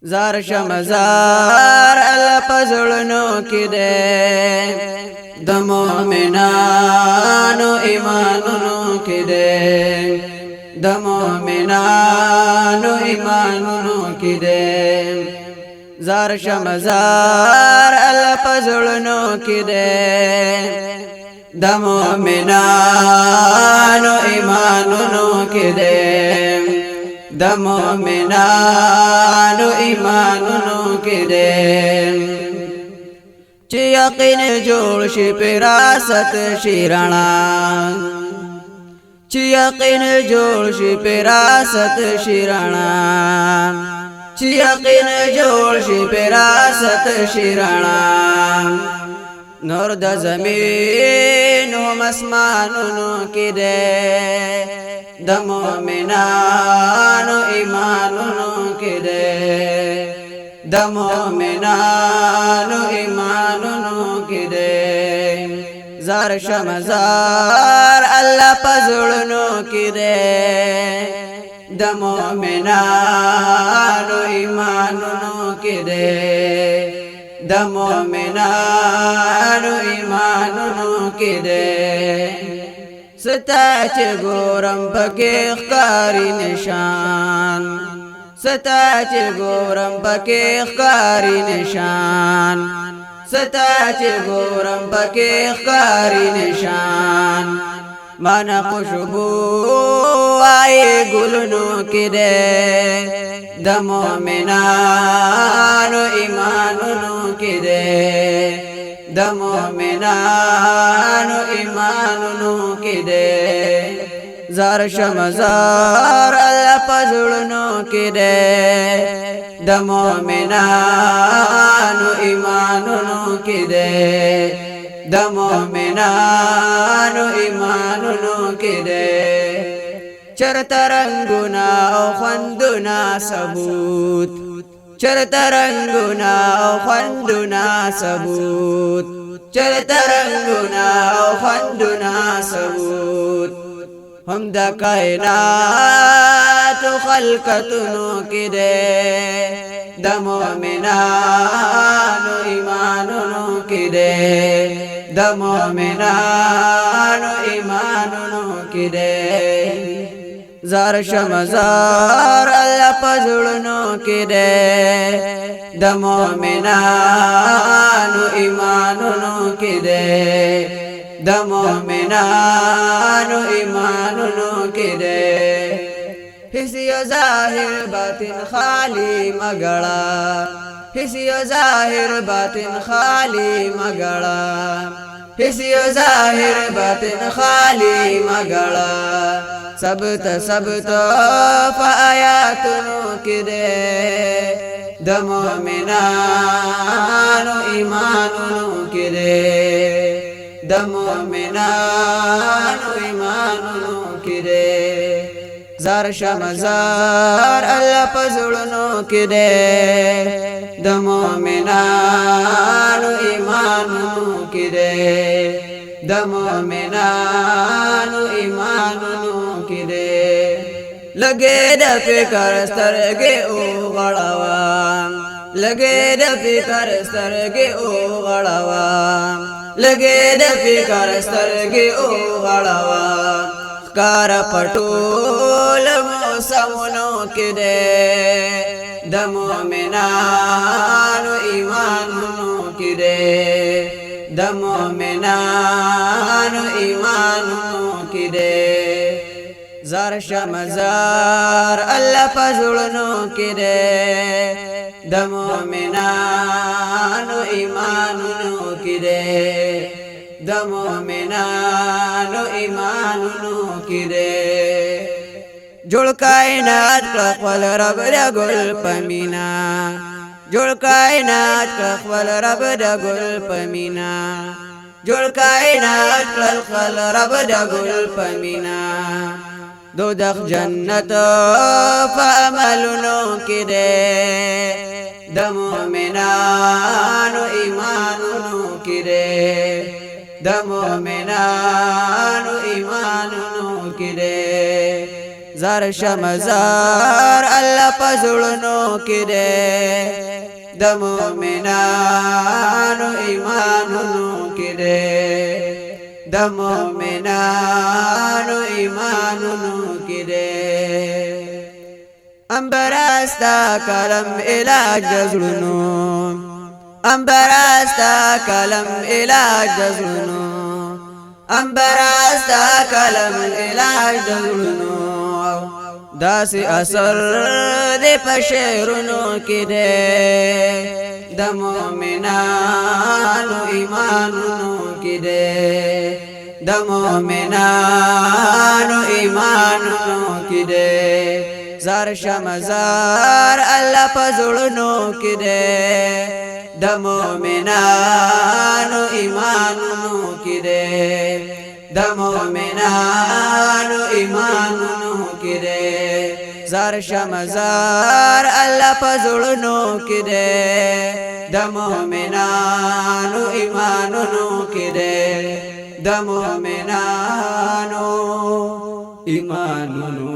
زار شمزار الپزړنو کې ده د مؤمنانو ایمانونو کې ده د مؤمنانو ایمانونو کې ده زار شمزار الپزړنو کې ده د مؤمنانو ایمانونو کې ده د مؤمنانو ایمانونو کې ده چې یقین جوړ شي پراست شي رڼا چې یقین جوړ شي پراست شي رڼا چې یقین جوړ شي پراست شي رڼا نور د زمین و اسمانونو کې ده د مؤمنانو ایمانونو کې ده د مؤمنانو ایمانونو کې ده زار شمزار الله پزړنو کې ده د مؤمنانو ایمانونو کې ده د مؤمنانو ایمانونو کې ده ستا چې ګورم پکې ښکاري نشان ستا چې ګورم پکې ښکاري نشان ستا چې ګورم پکې ښکاري نشان مانا خوشبو آئے گلنو کې ده د مؤمنانو ایمانونو کې ده د مؤمنانو ایمانونو کې ده زار شمزار الله پزړنو کې ده د مؤمنانو ایمانونو کې ده د مؤمنانو ایمانونو کې ده چرته رنگونه او خوندونه ثبوت چرته رنگونه او خوندونه ثبوت چرته رنگونه او خوندونه ثبوت هم د کائنات خلقتونو کې ده د مؤمنانو ایمانونو کې ده د مؤمنانو ایمانونو کې ده زار شمزار الله پزړنو کې ده د مؤمنانو ایمانونو کې ده د مؤمنانو ایمانونو کې ده حسی ظاهر باطن خالی مګړه حسی ظاهر باطن خالی مګړه حسی ظاهر باطن خالی مګړه سبت فآیاتونو کې ده د مؤمنانو ایمانونو کې ده د مؤمنانو ایمانونو کې ده زار شمزار الله پزړنو کې ده د مؤمنانو ایمانونو کې ده د مؤمنانو ایمانونو کې ده لګې د فکر سترګې او غړوا لګې د فکر سترګې او غړوا لګې د فکر سترګې او غړوا کار پټول موسمونو کې ده د مؤمنانو ایمانونو کې ده د مؤمنانو ایمانونو کې ده زار شمزار الله پزړنو کې ده د مؤمنانو ایمانونو کې ده د مؤمنانو ایمانونو کې ده جوړ کائنات خپل رب د ګل پمینا جوړ کائنات خپل رب د ګل پمینا جوړ کائنات خپل رب د ګل پمینا دوزخ جنت فعملونو کې ده د مؤمنانو ایمانونو کې ده د مؤمنانو ایمانونو کې ده زار شمزار الله پزړونو کې دې د مومنانو ایمانونو کې دې د مومنانو ایمانونو کې دې انبراستا کلم علاج زړونو انبراستا کلم علاج زړونو انبراستا کلم علاج زړونو داسې اثر دې په شعرونو کې دې د مومنانو ایمانونو کې دې د مومنانو ایمانونو کې دې زار شمزار الله پزړونو کې دې د مومنانو ایمانونو کې دې د مومنانو ایمانونو کې دې زار شمزار الله پزړونو کې دې د مومنانو ایمانونو کې دې د مومنانو ایمانونو